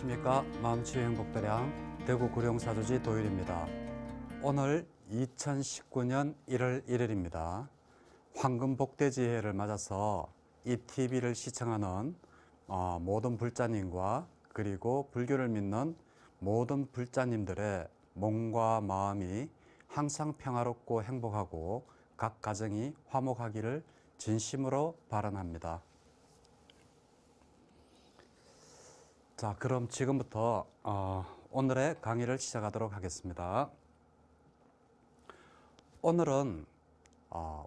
안녕하십니까. 마음치유 행복도량 대구 구룡사주지 도율입니다. 오늘 2019년 1월 1일입니다. 황금복대지해를 맞아서 이 TV를 시청하는 모든 불자님과 그리고 불교를 믿는 모든 불자님들의 몸과 마음이 항상 평화롭고 행복하고 각 가정이 화목하기를 진심으로 바람합니다. 자, 그럼 지금부터 오늘의 강의를 시작하도록 하겠습니다. 오늘은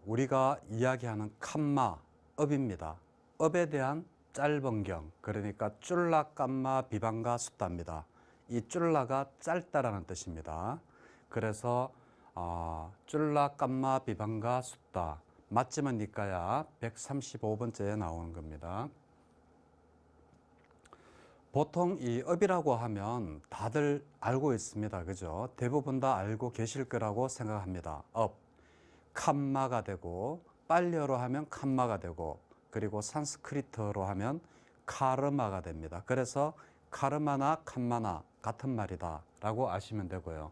우리가 이야기하는 캄마, 업입니다. 업에 대한 짧은경, 그러니까 쫄라, 깜마, 비방가, 숫다입니다. 이 쫄라가 짧다라는 뜻입니다. 그래서 쫄라, 깜마, 비방가, 숫다, 맞지만 니까야 135번째에 나오는 겁니다. 보통 이 업이라고 하면 다들 알고 있습니다. 그죠? 대부분 다 알고 계실 거라고 생각합니다. 업, 캄마가 되고, 빨리어로 하면 캄마가 되고, 그리고 산스크리트어로 하면 카르마가 됩니다. 그래서 카르마나 캄마나 같은 말이다 라고 아시면 되고요.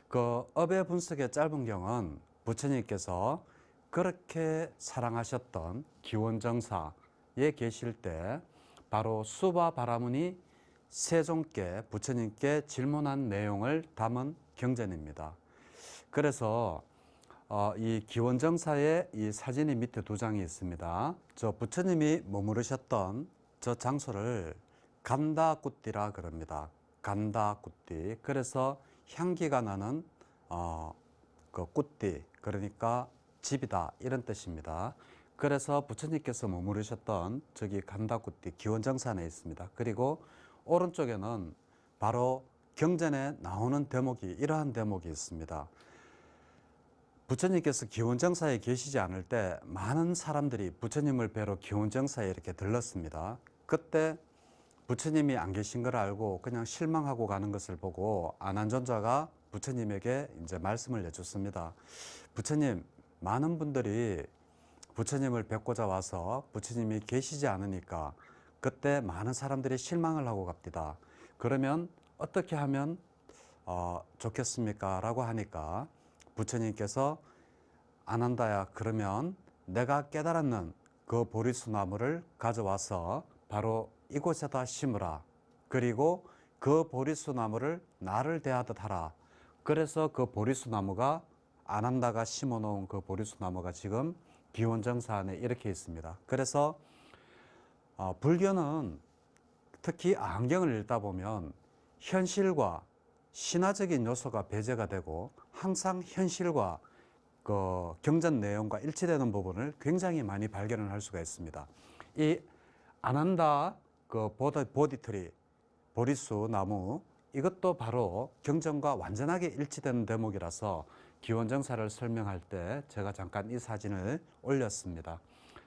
그 업의 분석의 짧은 경은 부처님께서 그렇게 사랑하셨던 기원정사에 계실 때 바로 수바 바라문이 세종께 부처님께 질문한 내용을 담은 경전입니다. 그래서 이 기원정사의 이 사진이 밑에 두 장이 있습니다. 저 부처님이 머무르셨던 저 장소를 간다꾸띠라 그럽니다. 간다꾸띠. 그래서 향기가 나는 그 꾸띠, 그러니까 집이다 이런 뜻입니다. 그래서 부처님께서 머무르셨던 저기 간다꾸띠 기원정산에 있습니다. 그리고 오른쪽에는 바로 경전에 나오는 대목이 이러한 대목이 있습니다. 부처님께서 기원정사에 계시지 않을 때 많은 사람들이 부처님을 뵈러 기원정사에 이렇게 들렀습니다. 그때 부처님이 안 계신 걸 알고 그냥 실망하고 가는 것을 보고 안한존자가 부처님에게 이제 말씀을 내줬습니다. 부처님, 많은 분들이 부처님을 뵙고자 와서 부처님이 계시지 않으니까 그때 많은 사람들이 실망을 하고 갑니다. 그러면 어떻게 하면 좋겠습니까? 라고 하니까 부처님께서 아난다야, 그러면 내가 깨달았는 그 보리수 나무를 가져와서 바로 이곳에다 심으라. 그리고 그 보리수 나무를 나를 대하듯 하라. 그래서 그 보리수 나무가 아난다가 심어 놓은 그 보리수 나무가 지금 기원정사 안에 이렇게 있습니다. 그래서 불교는 특히 안경을 읽다 보면 현실과 신화적인 요소가 배제가 되고 항상 현실과 그 경전 내용과 일치되는 부분을 굉장히 많이 발견을 할 수가 있습니다. 이 아난다 그 보디트리, 보리수 나무, 이것도 바로 경전과 완전하게 일치되는 대목이라서 기원정사를 설명할 때 제가 잠깐 이 사진을 올렸습니다.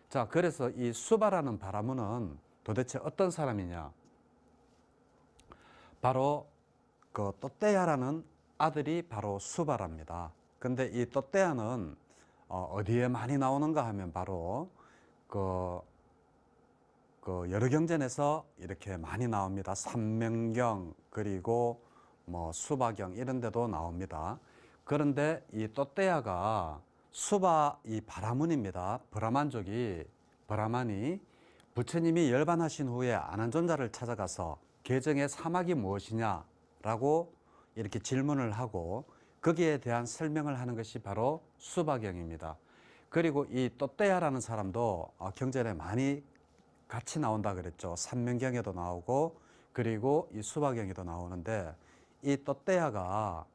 자, 그래서 이 수바라는 바라문은 도대체 어떤 사람이냐? 바로 그 또떼야라는 아들이 바로 수바랍니다. 근데 이 또떼야는 어디에 많이 나오는가 하면 바로 그 여러 경전에서 이렇게 많이 나옵니다. 삼명경, 그리고 뭐 수바경 이런 데도 나옵니다. 그런데 이 또떼야가 수바 이 바라문입니다. 브라만이 부처님이 열반하신 후에 안한존자를 찾아가서 개정의 사막이 무엇이냐라고 이렇게 질문을 하고 거기에 대한 설명을 하는 것이 바로 수바경입니다. 그리고 이 또떼야라는 사람도 경전에 많이 같이 나온다 그랬죠. 삼명경에도 나오고 그리고 이 수바경에도 나오는데 이 또떼야가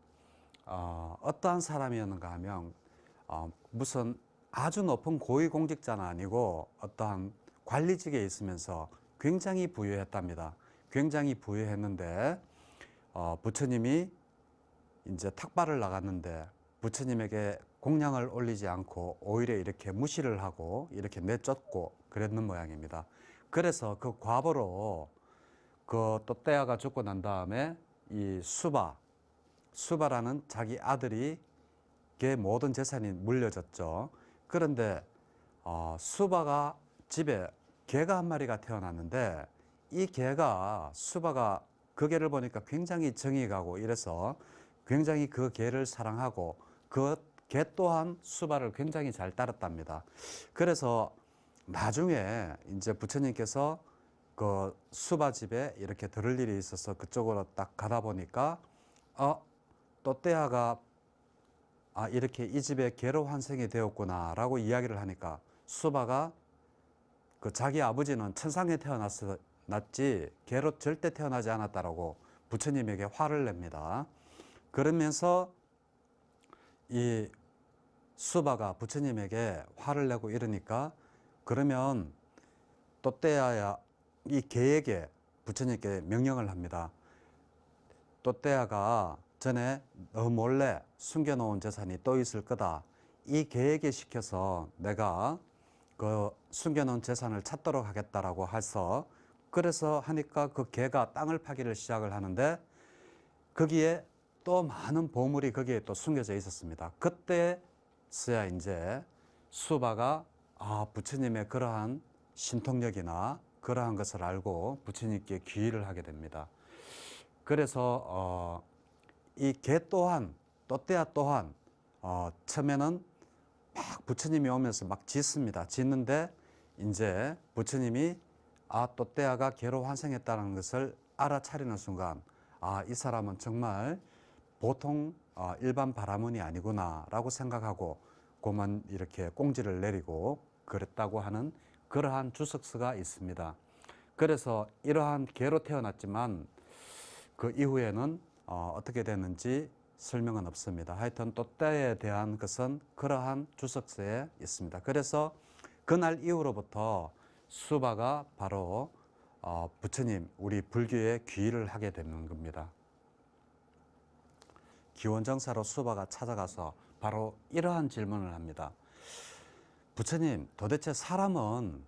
어떠한 사람이었는가 하면 무슨 아주 높은 고위공직자는 아니고 어떠한 관리직에 있으면서 굉장히 부유했답니다. 굉장히 부유했는데 부처님이 이제 탁발을 나갔는데 부처님에게 공양을 올리지 않고 오히려 이렇게 무시를 하고 이렇게 내쫓고 그랬는 모양입니다. 그래서 그 과보로 그 또떼야가 죽고 난 다음에 이 수바라는 자기 아들이 그 모든 재산이 물려졌죠. 그런데 수바가 집에 개가 한 마리가 태어났는데 이 개가 수바가 그 개를 보니까 굉장히 정이 가고 이래서 굉장히 그 개를 사랑하고 그 개 또한 수바를 굉장히 잘 따랐답니다. 그래서 나중에 이제 부처님께서 그 수바 집에 이렇게 들을 일이 있어서 그쪽으로 딱 가다 보니까 또떼아가 이렇게 이 집에 개로 환생이 되었구나 라고 이야기를 하니까 수바가 그 자기 아버지는 천상에 태어났지 개로 절대 태어나지 않았다라고 부처님에게 화를 냅니다. 그러면서 이 수바가 부처님에게 화를 내고 이러니까 그러면 또떼아야 이 개에게 부처님께 명령을 합니다. 또떼아가 전에 너 몰래 숨겨놓은 재산이 또 있을 거다. 이 개에게 시켜서 내가 그 숨겨놓은 재산을 찾도록 하겠다라고 해서 그래서 하니까 그 개가 땅을 파기를 시작을 하는데 거기에 또 많은 보물이 거기에 또 숨겨져 있었습니다. 그때서야 이제 수바가 부처님의 그러한 신통력이나 그러한 것을 알고 부처님께 귀의를 하게 됩니다. 그래서 이 개 또한 또떼아 또한 처음에는 막 부처님이 오면서 막 짖습니다. 짖는데 이제 부처님이 또떼아가 개로 환생했다는 것을 알아차리는 순간 이 사람은 정말 보통 일반 바라문이 아니구나 라고 생각하고 그만 이렇게 꽁지를 내리고 그랬다고 하는 그러한 주석서가 있습니다. 그래서 이러한 개로 태어났지만 그 이후에는 어떻게 됐는지 설명은 없습니다. 하여튼 또떼에 대한 것은 그러한 주석서에 있습니다. 그래서 그날 이후로부터 수바가 바로 부처님 우리 불교에 귀의를 하게 되는 겁니다. 기원정사로 수바가 찾아가서 바로 이러한 질문을 합니다. 부처님, 도대체 사람은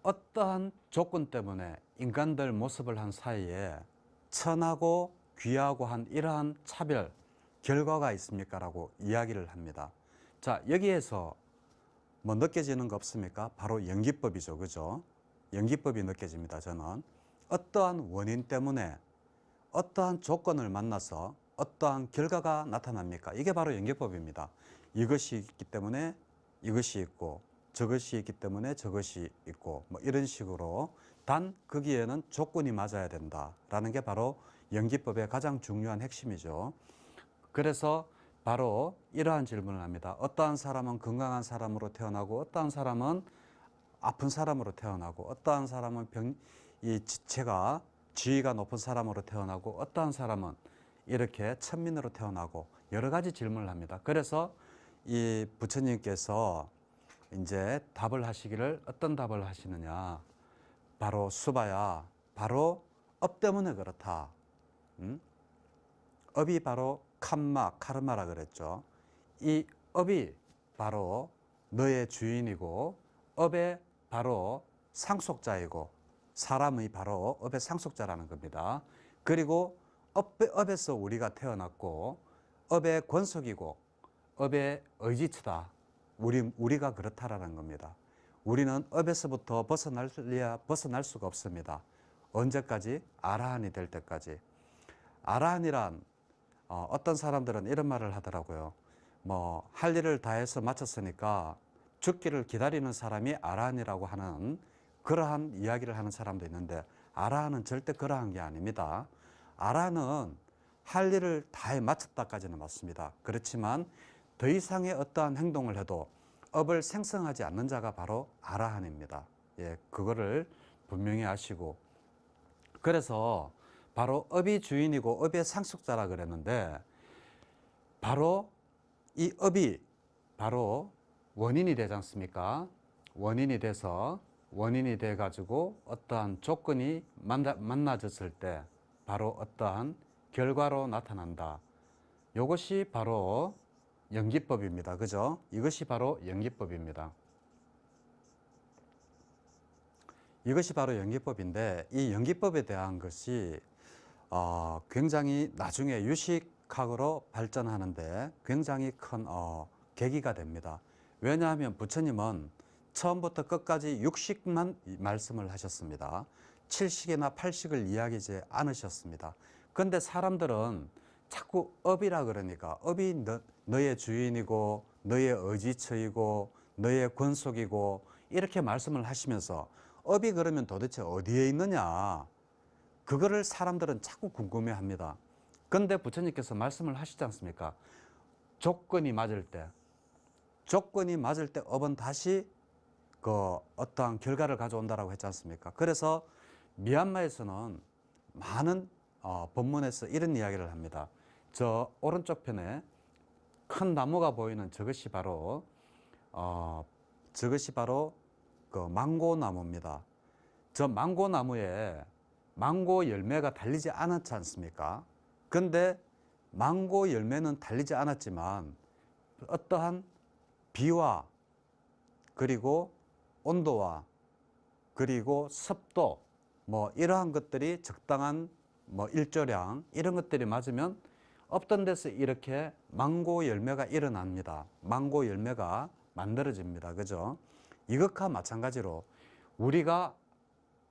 어떠한 조건 때문에 인간들 모습을 한 사이에 천하고 귀하고 한 이러한 차별 결과가 있습니까? 라고 이야기를 합니다. 자, 여기에서 뭐 느껴지는 거 없습니까? 바로 연기법이죠. 그죠? 연기법이 느껴집니다. 저는 어떠한 원인 때문에 어떠한 조건을 만나서 어떠한 결과가 나타납니까? 이게 바로 연기법입니다. 이것이 있기 때문에 이것이 있고 저것이 있기 때문에 저것이 있고 뭐 이런 식으로 단 거기에는 조건이 맞아야 된다라는 게 바로 연기법의 가장 중요한 핵심이죠. 그래서 바로 이러한 질문을 합니다. 어떠한 사람은 건강한 사람으로 태어나고 어떠한 사람은 아픈 사람으로 태어나고 어떠한 사람은 지위가 높은 사람으로 태어나고 어떠한 사람은 이렇게 천민으로 태어나고 여러 가지 질문을 합니다. 그래서 이 부처님께서 이제 답을 하시기를 어떤 답을 하시느냐. 바로 수바야, 바로 업 때문에 그렇다. 업이 바로 카르마라 그랬죠. 이 업이 바로 너의 주인이고 업의 바로 상속자이고 사람의 바로 업의 상속자라는 겁니다. 그리고 업에서 우리가 태어났고 업의 권속이고 업의 의지처다. 우리가 그렇다라는 겁니다. 우리는 업에서부터 벗어날 수가 없습니다. 언제까지? 아라한이 될 때까지. 아라한이란 어떤 사람들은 이런 말을 하더라고요. 뭐 할 일을 다해서 마쳤으니까 죽기를 기다리는 사람이 아라한이라고 하는 그러한 이야기를 하는 사람도 있는데 아라한은 절대 그러한 게 아닙니다. 아라한은 할 일을 다해 마쳤다까지는 맞습니다. 그렇지만 더 이상의 어떠한 행동을 해도 업을 생성하지 않는 자가 바로 아라한입니다. 예, 그거를 분명히 아시고 그래서 바로 업이 주인이고 업의 상속자라 그랬는데 바로 이 업이 바로 원인이 되지 않습니까? 원인이 돼 가지고 어떠한 조건이 만나졌을 때 바로 어떠한 결과로 나타난다. 이것이 바로 연기법입니다. 그죠? 이것이 바로 연기법입니다. 이것이 바로 연기법인데 이 연기법에 대한 것이 굉장히 나중에 유식학으로 발전하는데 굉장히 큰 계기가 됩니다. 왜냐하면 부처님은 처음부터 끝까지 육식만 말씀을 하셨습니다. 7식이나 8식을 이야기하지 않으셨습니다. 그런데 사람들은 자꾸 업이라 그러니까 업이 너의 주인이고 너의 의지처이고 너의 권속이고 이렇게 말씀을 하시면서 업이 그러면 도대체 어디에 있느냐, 그거를 사람들은 자꾸 궁금해합니다. 그런데 부처님께서 말씀을 하시지 않습니까? 조건이 맞을 때 업은 다시 그 어떠한 결과를 가져온다라고 했지 않습니까? 그래서 미얀마에서는 많은 법문에서 이런 이야기를 합니다. 저 오른쪽 편에 큰 나무가 보이는 저것이 바로 그 망고 나무입니다. 저 망고 나무에 망고 열매가 달리지 않았지 않습니까? 근데 망고 열매는 달리지 않았지만 어떠한 비와 그리고 온도와 그리고 습도 뭐 이러한 것들이 적당한 뭐 일조량 이런 것들이 맞으면 없던 데서 이렇게 망고 열매가 일어납니다. 망고 열매가 만들어집니다. 그죠? 이것과 마찬가지로 우리가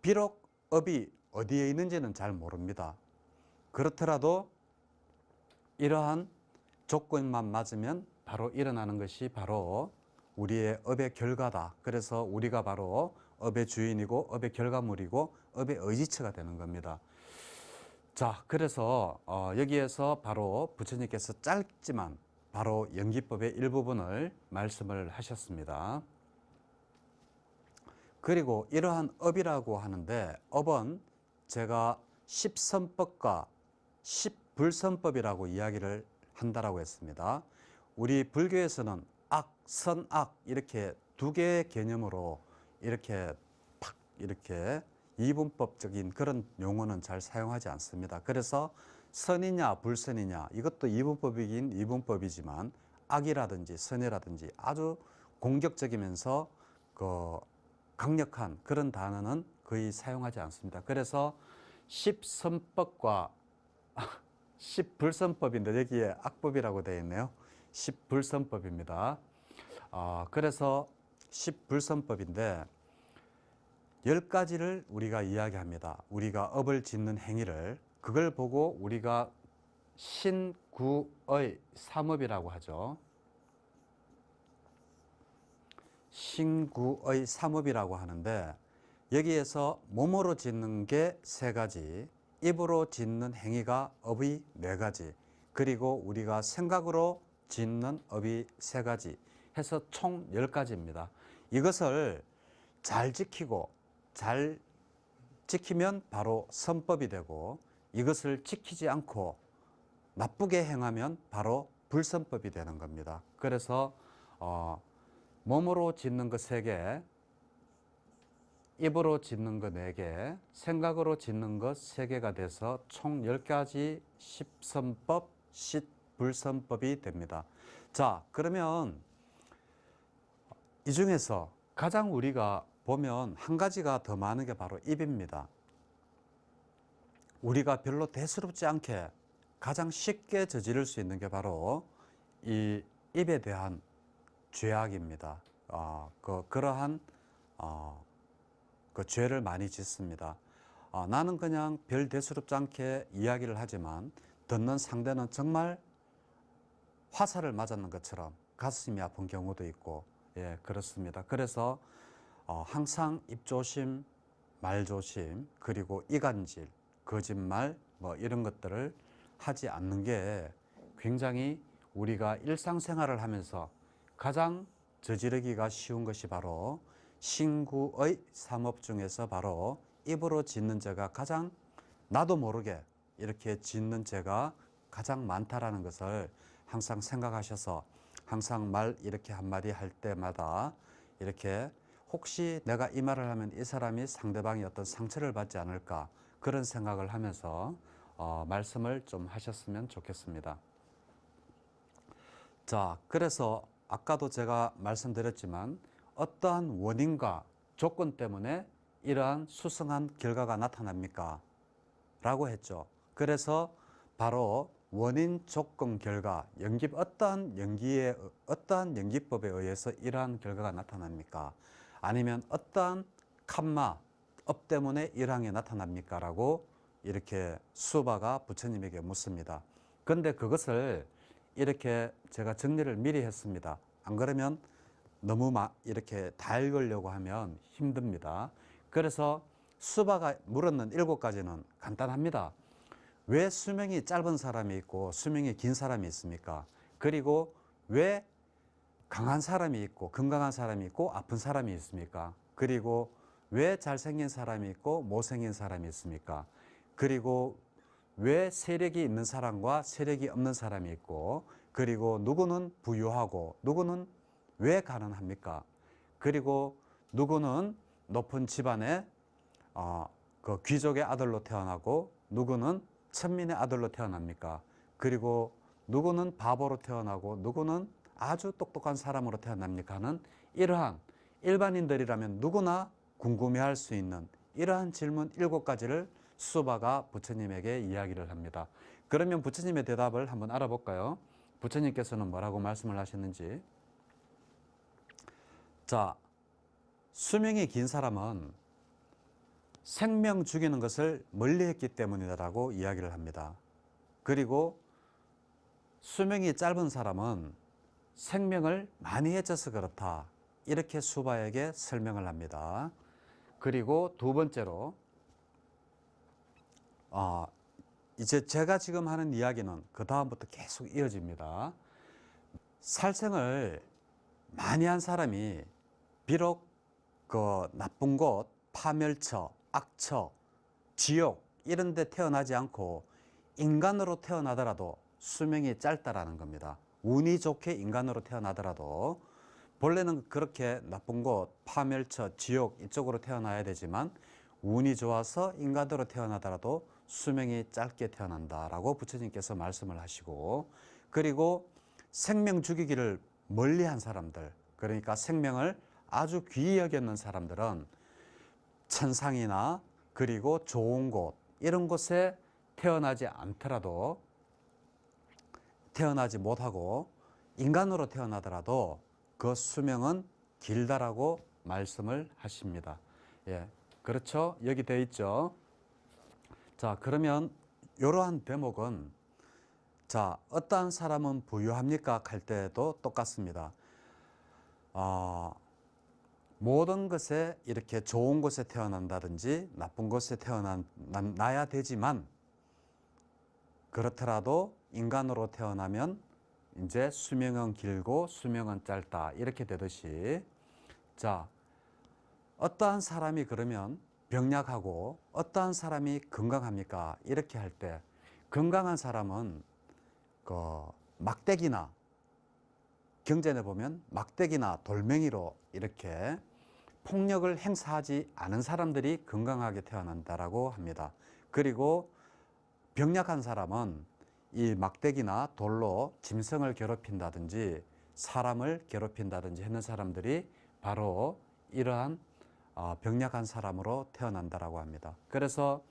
비록 업이 어디에 있는지는 잘 모릅니다. 그렇더라도 이러한 조건만 맞으면 바로 일어나는 것이 바로 우리의 업의 결과다. 그래서 우리가 바로 업의 주인이고 업의 결과물이고 업의 의지처가 되는 겁니다. 자, 그래서 여기에서 바로 부처님께서 짧지만 바로 연기법의 일부분을 말씀을 하셨습니다. 그리고 이러한 업이라고 하는데 업은 제가 십선법과 십불선법이라고 이야기를 한다라고 했습니다. 우리 불교에서는 악, 선악 이렇게 두 개의 개념으로 이렇게 팍 이렇게 이분법적인 그런 용어는 잘 사용하지 않습니다. 그래서 선이냐 불선이냐 이것도 이분법이긴 이분법이지만 악이라든지 선이라든지 아주 공격적이면서 그 강력한 그런 단어는 거의 사용하지 않습니다. 그래서 십선법과 십불선법인데 여기에 악법이라고 되어 있네요. 십불선법입니다. 그래서 십불선법인데 10가지를 우리가 이야기합니다. 우리가 업을 짓는 행위를 그걸 보고 우리가 신구의 삼업이라고 하죠. 신구의 삼업이라고 하는데 여기에서 몸으로 짓는 게 3가지, 입으로 짓는 행위가 업이 4가지, 그리고 우리가 생각으로 짓는 업이 3가지 해서 총 10가지입니다. 이것을 잘 지키고 잘 지키면 바로 선법이 되고 이것을 지키지 않고 나쁘게 행하면 바로 불선법이 되는 겁니다. 그래서 몸으로 짓는 것 3개, 입으로 짓는 것 4개, 생각으로 짓는 것 3개가 돼서 총 10가지 십선법, 십불선법이 됩니다. 자, 그러면 이 중에서 가장 우리가 보면 한 가지가 더 많은 게 바로 입입니다. 우리가 별로 대수롭지 않게 가장 쉽게 저지를 수 있는 게 바로 이 입에 대한 죄악입니다. 그러한 그 죄를 많이 짓습니다. 나는 그냥 별 대수롭지 않게 이야기를 하지만 듣는 상대는 정말 화살을 맞았는 것처럼 가슴이 아픈 경우도 있고, 예, 그렇습니다. 그래서 항상 입조심, 말조심, 그리고 이간질, 거짓말 뭐 이런 것들을 하지 않는 게 굉장히 우리가 일상생활을 하면서 가장 저지르기가 쉬운 것이 바로 신구의 삼업 중에서 바로 입으로 짓는 죄가 가장 나도 모르게 이렇게 짓는 죄가 가장 많다라는 것을 항상 생각하셔서 항상 말 이렇게 한마디 할 때마다 이렇게 혹시 내가 이 말을 하면 이 사람이 상대방이 어떤 상처를 받지 않을까 그런 생각을 하면서 말씀을 좀 하셨으면 좋겠습니다. 자, 그래서 아까도 제가 말씀드렸지만 어떠한 원인과 조건 때문에 이러한 수승한 결과가 나타납니까? 라고 했죠. 그래서 바로 원인, 조건, 결과, 어떠한 연기법에 의해서 이러한 결과가 나타납니까? 아니면 어떠한 칸마, 업 때문에 일항에 나타납니까? 라고 이렇게 수바가 부처님에게 묻습니다. 그런데 그것을 이렇게 제가 정리를 미리 했습니다. 안 그러면 너무 이렇게 다 읽으려고 하면 힘듭니다. 그래서 수바가 물었는 7가지는 간단합니다. 왜 수명이 짧은 사람이 있고 수명이 긴 사람이 있습니까? 그리고 왜 강한 사람이 있고 건강한 사람이 있고 아픈 사람이 있습니까? 그리고 왜 잘생긴 사람이 있고 못생긴 사람이 있습니까? 그리고 왜 세력이 있는 사람과 세력이 없는 사람이 있고, 그리고 누구는 부유하고 누구는 왜 가난합니까? 그리고 누구는 높은 집안의 그 귀족의 아들로 태어나고 누구는 천민의 아들로 태어납니까? 그리고 누구는 바보로 태어나고 누구는 아주 똑똑한 사람으로 태어납니까? 하는 이러한 일반인들이라면 누구나 궁금해할 수 있는 이러한 질문 7가지를 수바가 부처님에게 이야기를 합니다. 그러면 부처님의 대답을 한번 알아볼까요? 부처님께서는 뭐라고 말씀을 하셨는지. 자, 수명이 긴 사람은 생명 죽이는 것을 멀리했기 때문이라고 이야기를 합니다. 그리고 수명이 짧은 사람은 생명을 많이 해쳐서 그렇다, 이렇게 수바에게 설명을 합니다. 그리고 두 번째로 이제 제가 지금 하는 이야기는 그 다음부터 계속 이어집니다. 살생을 많이 한 사람이 비록 그 나쁜 곳, 파멸처, 악처, 지옥 이런 데 태어나지 않고 인간으로 태어나더라도 수명이 짧다라는 겁니다. 운이 좋게 인간으로 태어나더라도 본래는 그렇게 나쁜 곳, 파멸처, 지옥 이쪽으로 태어나야 되지만 운이 좋아서 인간으로 태어나더라도 수명이 짧게 태어난다라고 부처님께서 말씀을 하시고, 그리고 생명 죽이기를 멀리한 사람들, 그러니까 생명을 아주 귀히 여겼는 사람들은 천상이나 그리고 좋은 곳 이런 곳에 태어나지 않더라도, 태어나지 못하고 인간으로 태어나더라도 그 수명은 길다라고 말씀을 하십니다. 예, 그렇죠? 여기 되어 있죠. 자, 그러면 이러한 대목은, 자, 어떠한 사람은 부유합니까? 할 때도 똑같습니다. 모든 것에 이렇게 좋은 곳에 태어난다든지 나쁜 곳에 태어나야 되지만, 그렇더라도 인간으로 태어나면 이제 수명은 길고 수명은 짧다, 이렇게 되듯이, 자, 어떠한 사람이 그러면 병약하고 어떠한 사람이 건강합니까? 이렇게 할 때 건강한 사람은 그 막대기나, 경전에 보면 막대기나 돌멩이로 이렇게 폭력을 행사하지 않은 사람들이 건강하게 태어난다라고 합니다. 그리고 병약한 사람은 이 막대기나 돌로 짐승을 괴롭힌다든지 사람을 괴롭힌다든지 하는 사람들이 바로 이러한 병약한 사람으로 태어난다라고 합니다. 그래서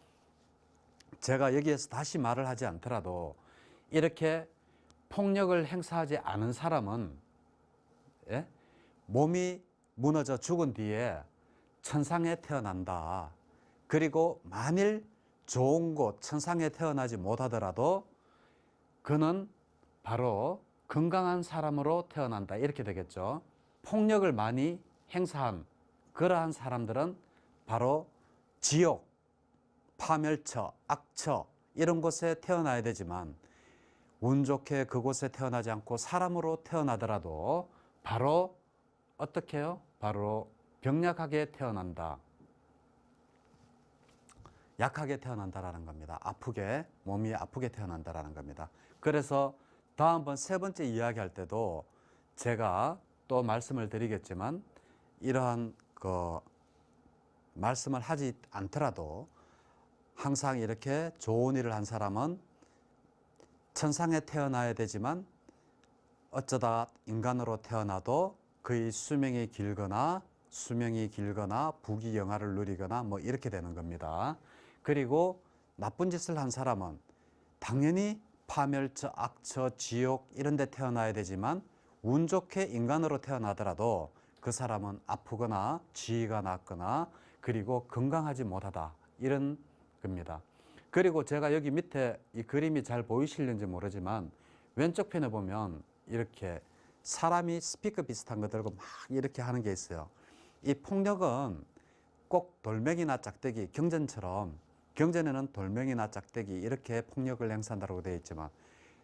제가 여기에서 다시 말을 하지 않더라도 이렇게 폭력을 행사하지 않은 사람은, 예? 몸이 무너져 죽은 뒤에 천상에 태어난다. 그리고 만일 좋은 곳 천상에 태어나지 못하더라도 그는 바로 건강한 사람으로 태어난다, 이렇게 되겠죠. 폭력을 많이 행사한 그러한 사람들은 바로 지옥, 파멸처, 악처 이런 곳에 태어나야 되지만 운 좋게 그곳에 태어나지 않고 사람으로 태어나더라도 바로 어떻게 해요? 바로 병약하게 태어난다, 약하게 태어난다라는 겁니다. 아프게, 몸이 아프게 태어난다라는 겁니다. 그래서 다음번 세 번째 이야기할 때도 제가 또 말씀을 드리겠지만, 이러한 그 말씀을 하지 않더라도 항상 이렇게 좋은 일을 한 사람은 천상에 태어나야 되지만 어쩌다 인간으로 태어나도 그의 수명이 길거나 부귀영화를 누리거나 뭐 이렇게 되는 겁니다. 그리고 나쁜 짓을 한 사람은 당연히 파멸처, 악처, 지옥 이런 데 태어나야 되지만 운 좋게 인간으로 태어나더라도 그 사람은 아프거나 지위가 낮거나 그리고 건강하지 못하다, 이런 겁니다. 그리고 제가 여기 밑에 이 그림이 잘 보이실는지 모르지만 왼쪽 편에 보면 이렇게 사람이 스피커 비슷한 거 들고 막 이렇게 하는 게 있어요. 이 폭력은 꼭 돌멩이나 짝대기, 경전처럼 경전에는 돌멩이나 짝대기 이렇게 폭력을 행사한다고 되어 있지만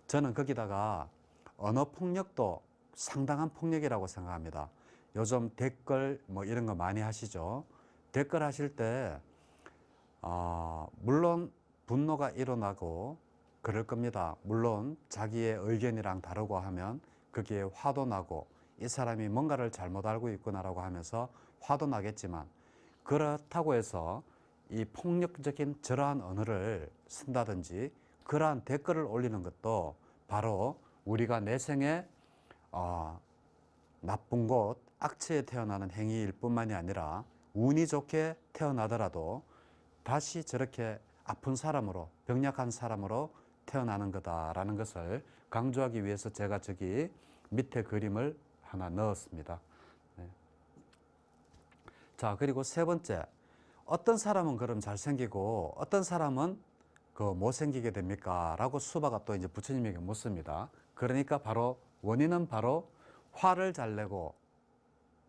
저는 거기다가 언어 폭력도 상당한 폭력이라고 생각합니다. 요즘 댓글 뭐 이런 거 많이 하시죠. 댓글 하실 때 물론 분노가 일어나고 그럴 겁니다. 물론 자기의 의견이랑 다르고 하면 거기에 화도 나고 이 사람이 뭔가를 잘못 알고 있구나라고 하면서 화도 나겠지만, 그렇다고 해서 이 폭력적인 저러한 언어를 쓴다든지 그러한 댓글을 올리는 것도 바로 우리가 내생에 나쁜 곳, 악취에 태어나는 행위일 뿐만이 아니라 운이 좋게 태어나더라도 다시 저렇게 아픈 사람으로, 병약한 사람으로 태어나는 거다라는 것을 강조하기 위해서 제가 저기 밑에 그림을 하나 넣었습니다. 네. 자, 그리고 세 번째, 어떤 사람은 그럼 잘생기고 어떤 사람은 그 못생기게 됩니까? 라고 수바가 또 이제 부처님에게 묻습니다. 그러니까 바로 원인은 바로 화를 잘 내고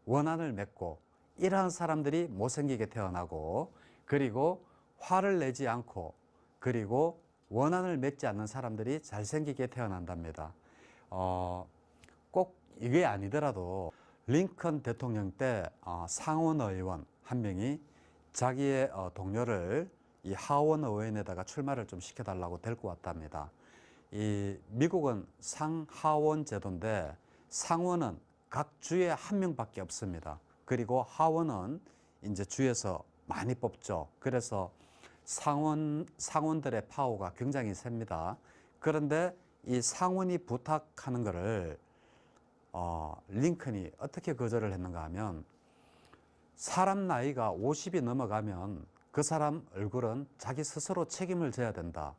원한을 맺고 이러한 사람들이 못생기게 태어나고, 그리고 화를 내지 않고 그리고 원한을 맺지 않는 사람들이 잘생기게 태어난답니다. 꼭 이게 아니더라도 링컨 대통령 때 상원 의원 한 명이 자기의 동료를 이 하원 의원에다가 출마를 좀 시켜달라고 데리고 왔답니다. 이 미국은 상하원 제도인데 상원은 각 주에 한 명밖에 없습니다. 그리고 하원은 이제 주에서 많이 뽑죠. 그래서 상원들의 파워가 굉장히 셉니다. 그런데 이 상원이 부탁하는 것을 링컨이 어떻게 거절을 했는가 하면, 사람 나이가 50이 넘어가면 그 사람 얼굴은 자기 스스로 책임을 져야 된다.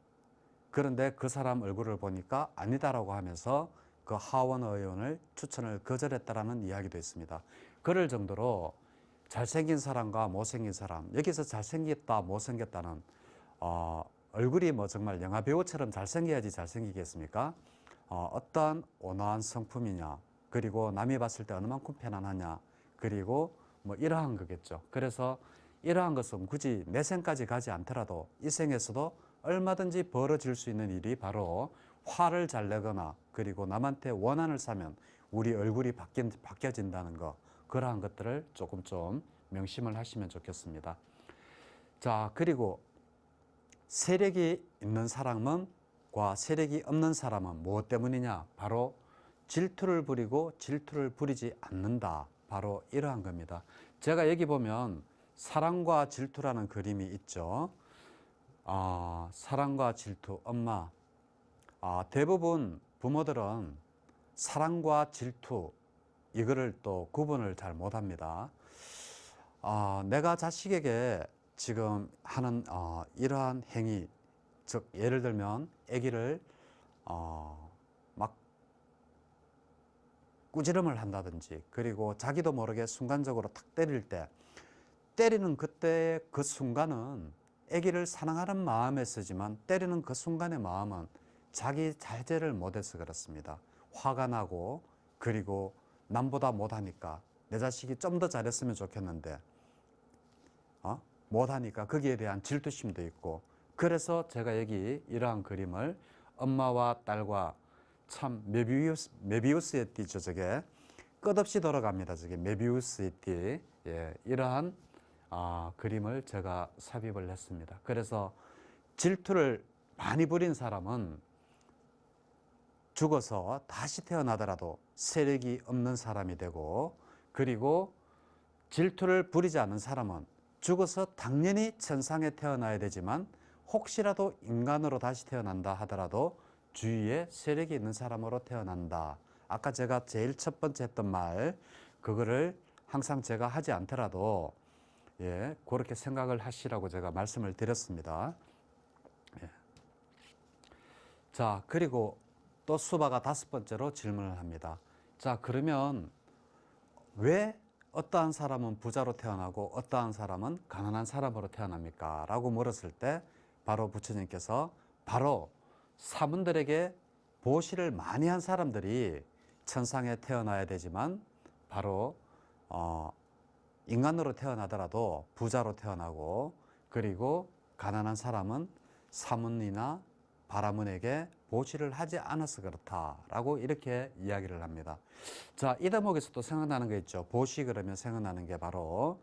그런데 그 사람 얼굴을 보니까 아니다라고 하면서 그 하원 의원을 추천을 거절했다라는 이야기도 있습니다. 그럴 정도로 잘생긴 사람과 못생긴 사람, 여기서 잘생겼다 못생겼다는 얼굴이 뭐 정말 영화 배우처럼 잘생겨야지 잘생기겠습니까? 어떠한 온화한 성품이냐, 그리고 남이 봤을 때 어느 만큼 편안하냐, 그리고 뭐 이러한 거겠죠. 그래서 이러한 것은 굳이 내 생까지 가지 않더라도 이 생에서도 얼마든지 벌어질 수 있는 일이 바로 화를 잘 내거나 그리고 남한테 원한을 사면 우리 얼굴이 바뀌어진다는 거, 그러한 것들을 조금 좀 명심을 하시면 좋겠습니다. 자, 그리고 세력이 있는 사람과 세력이 없는 사람은 무엇 때문이냐? 바로 질투를 부리고 질투를 부리지 않는다. 바로 이러한 겁니다. 제가 여기 보면 사랑과 질투라는 그림이 있죠. 사랑과 질투, 엄마. 대부분 부모들은 사랑과 질투, 이거를 또 구분을 잘 못합니다. 내가 자식에게 지금 하는 이러한 행위, 즉 예를 들면 아기를 막 꾸지람을 한다든지, 그리고 자기도 모르게 순간적으로 탁 때릴 때, 때리는 그때 그 순간은 아기를 사랑하는 마음에 쓰지만 때리는 그 순간의 마음은 자기 자제를 못해서 그렇습니다. 화가 나고, 그리고 남보다 못하니까 내 자식이 좀 더 잘했으면 좋겠는데 못하니까 거기에 대한 질투심도 있고, 그래서 제가 여기 이러한 그림을 엄마와 딸과, 참 메비우스의 띠죠. 저게 끝없이 돌아갑니다. 저게 메비우스의 띠. 예, 이러한 그림을 제가 삽입을 했습니다. 그래서 질투를 많이 부린 사람은 죽어서 다시 태어나더라도 세력이 없는 사람이 되고, 그리고 질투를 부리지 않는 사람은 죽어서 당연히 천상에 태어나야 되지만 혹시라도 인간으로 다시 태어난다 하더라도 주위에 세력이 있는 사람으로 태어난다. 아까 제가 제일 첫 번째 했던 말, 그거를 항상 제가 하지 않더라도 그렇게 생각을 하시라고 제가 말씀을 드렸습니다. 자, 그리고 또 수바가 다섯 번째로 질문을 합니다. 자, 그러면 왜 어떠한 사람은 부자로 태어나고 어떠한 사람은 가난한 사람으로 태어납니까? 라고 물었을 때 바로 부처님께서 바로 사문들에게 보시를 많이 한 사람들이 천상에 태어나야 되지만 바로 인간으로 태어나더라도 부자로 태어나고, 그리고 가난한 사람은 사문이나 바라문에게 보시를 하지 않아서 그렇다라고 이렇게 이야기를 합니다. 자, 이 대목에서 또 생각나는 게 있죠. 보시 그러면 생각나는 게 바로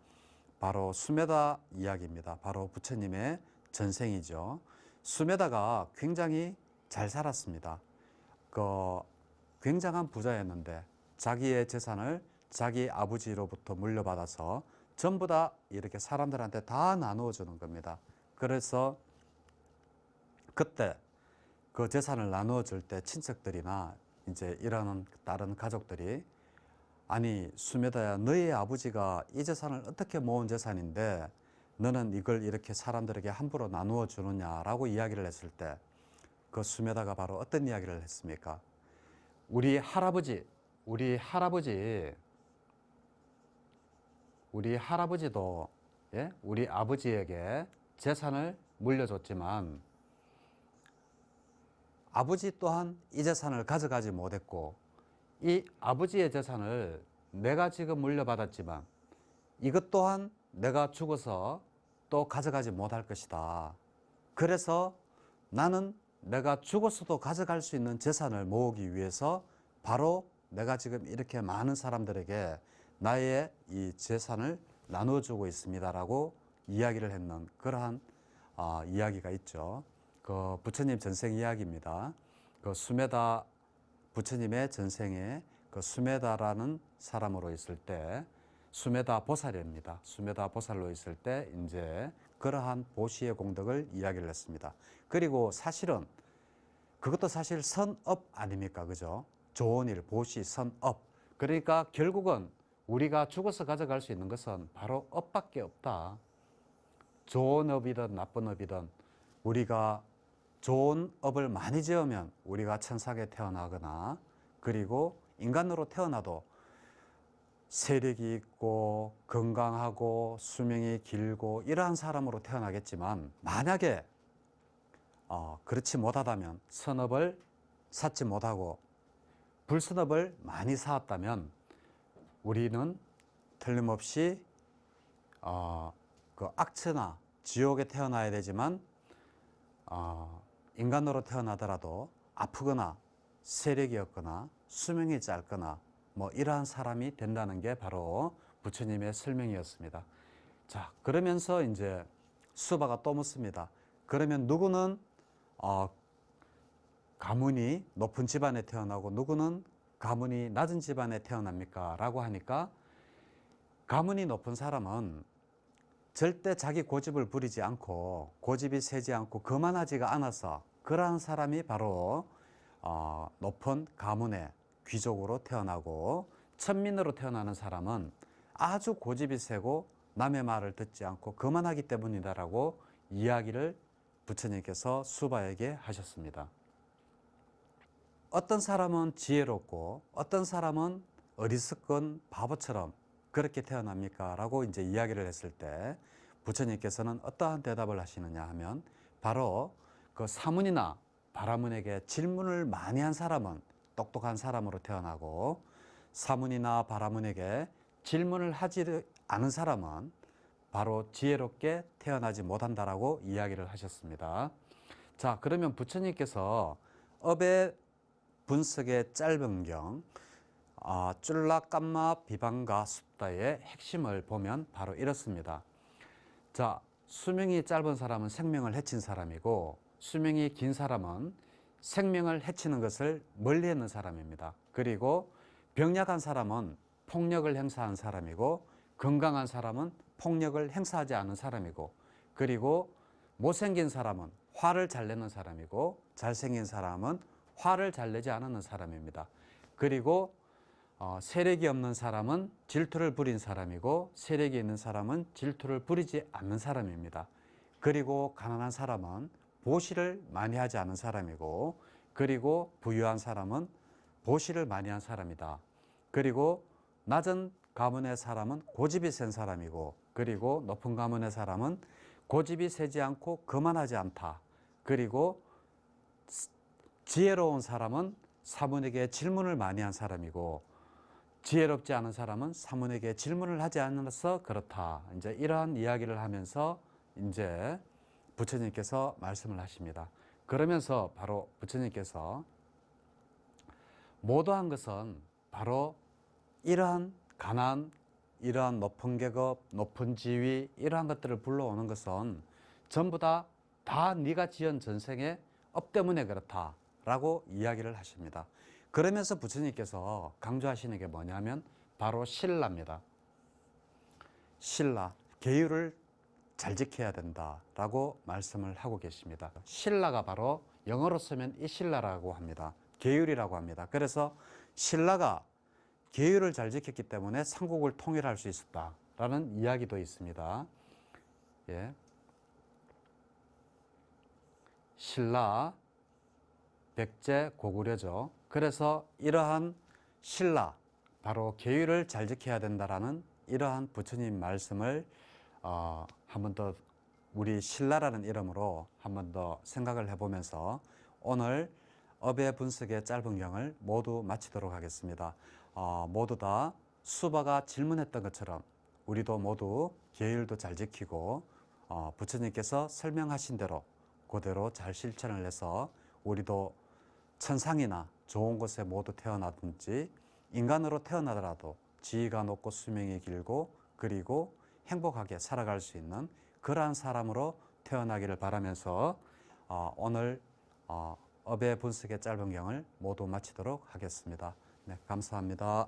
수메다 이야기입니다. 바로 부처님의 전생이죠. 수메다가 굉장히 잘 살았습니다. 굉장한 부자였는데 자기의 재산을 자기 아버지로부터 물려받아서 전부 다 이렇게 사람들한테 다 나누어 주는 겁니다. 그래서 그때 그 재산을 나누어 줄 때 친척들이나 이제 일하는 다른 가족들이, 아니 수메다야, 너희 아버지가 이 재산을 어떻게 모은 재산인데 너는 이걸 이렇게 사람들에게 함부로 나누어 주느냐라고 이야기를 했을 때 그 수메다가 바로 어떤 이야기를 했습니까? 우리 할아버지도 우리 아버지에게 재산을 물려줬지만 아버지 또한 이 재산을 가져가지 못했고, 이 아버지의 재산을 내가 지금 물려받았지만 이것 또한 내가 죽어서 또 가져가지 못할 것이다. 그래서 나는 내가 죽었어도 가져갈 수 있는 재산을 모으기 위해서 바로 내가 지금 이렇게 많은 사람들에게 나의 이 재산을 나눠주고 있습니다라고 이야기를 했는 그러한 이야기가 있죠. 그 부처님 전생 이야기입니다. 그 수메다 부처님의 전생에 그 수메다라는 사람으로 있을 때, 수메다 보살입니다. 수메다 보살로 있을 때 이제 그러한 보시의 공덕을 이야기를 했습니다. 그리고 사실은 그것도 사실 선업 아닙니까? 그죠? 좋은 일, 보시, 선업. 그러니까 결국은 우리가 죽어서 가져갈 수 있는 것은 바로 업밖에 없다. 좋은 업이든 나쁜 업이든 우리가 좋은 업을 많이 지으면 우리가 천상에 태어나거나, 그리고 인간으로 태어나도 세력이 있고 건강하고 수명이 길고 이러한 사람으로 태어나겠지만, 만약에 그렇지 못하다면, 선업을 쌓지 못하고 불선업을 많이 쌓았다면 우리는 틀림없이 그 악처나 지옥에 태어나야 되지만 인간으로 태어나더라도 아프거나 세력이 없거나 수명이 짧거나 뭐 이러한 사람이 된다는 게 바로 부처님의 설명이었습니다. 자, 그러면서 이제 수바가 또 묻습니다. 그러면 누구는 가문이 높은 집안에 태어나고 누구는 가문이 낮은 집안에 태어납니까? 라고 하니까, 가문이 높은 사람은 절대 자기 고집을 부리지 않고 고집이 세지 않고 거만하지가 않아서 그러한 사람이 바로 높은 가문의 귀족으로 태어나고, 천민으로 태어나는 사람은 아주 고집이 세고 남의 말을 듣지 않고 거만하기 때문이다라고 이야기를 부처님께서 수바에게 하셨습니다. 어떤 사람은 지혜롭고 어떤 사람은 어리석은 바보처럼 그렇게 태어납니까? 라고 이제 이야기를 했을 때 부처님께서는 어떠한 대답을 하시느냐 하면, 바로 그 사문이나 바라문에게 질문을 많이 한 사람은 똑똑한 사람으로 태어나고, 사문이나 바라문에게 질문을 하지 않은 사람은 바로 지혜롭게 태어나지 못한다라고 이야기를 하셨습니다. 자, 그러면 부처님께서 업의 분석의 짧은 경 쫄라 깜마 비방가 숫다의 핵심을 보면 바로 이렇습니다. 자, 수명이 짧은 사람은 생명을 해친 사람이고, 수명이 긴 사람은 생명을 해치는 것을 멀리하는 사람입니다. 그리고 병약한 사람은 폭력을 행사한 사람이고, 건강한 사람은 폭력을 행사하지 않은 사람이고, 그리고 못생긴 사람은 화를 잘 내는 사람이고, 잘생긴 사람은 화를 잘 내지 않는 사람입니다. 그리고 세력이 없는 사람은 질투를 부린 사람이고, 세력이 있는 사람은 질투를 부리지 않는 사람입니다. 그리고 가난한 사람은 보시를 많이 하지 않은 사람이고, 그리고 부유한 사람은 보시를 많이 한 사람이다. 그리고 낮은 가문의 사람은 고집이 센 사람이고, 그리고 높은 가문의 사람은 고집이 세지 않고 거만하지 않다. 그리고 지혜로운 사람은 사문에게 질문을 많이 한 사람이고, 지혜롭지 않은 사람은 사문에게 질문을 하지 않아서 그렇다. 이제 이러한 이야기를 하면서 이제 부처님께서 말씀을 하십니다. 그러면서 바로 부처님께서 모도한 것은 바로 이러한 가난, 이러한 높은 계급, 높은 지위, 이러한 것들을 불러오는 것은 전부 다 네가 지은 전생의 업 때문에 그렇다라고 이야기를 하십니다. 그러면서 부처님께서 강조하시는 게 뭐냐면 바로 신라입니다. 신라, 계율을 잘 지켜야 된다라고 말씀을 하고 계십니다. 신라가 바로 영어로 쓰면 이 신라라고 합니다. 계율이라고 합니다. 그래서 신라가 계율을 잘 지켰기 때문에 삼국을 통일할 수 있었다라는 이야기도 있습니다. 예. 신라, 백제, 고구려죠. 그래서 이러한 신라, 바로 계율을 잘 지켜야 된다라는 이러한 부처님 말씀을 한 번 더 우리 신라라는 이름으로 한 번 더 생각을 해보면서 오늘 업의 분석의 짧은 경을 모두 마치도록 하겠습니다. 모두 다 수바가 질문했던 것처럼 우리도 모두 계율도 잘 지키고 부처님께서 설명하신 대로 그대로 잘 실천을 해서 우리도 천상이나 좋은 곳에 모두 태어나든지 인간으로 태어나더라도 지위가 높고 수명이 길고 그리고 행복하게 살아갈 수 있는 그러한 사람으로 태어나기를 바라면서 오늘 업의 분석의 짧은 경을 모두 마치도록 하겠습니다. 네, 감사합니다.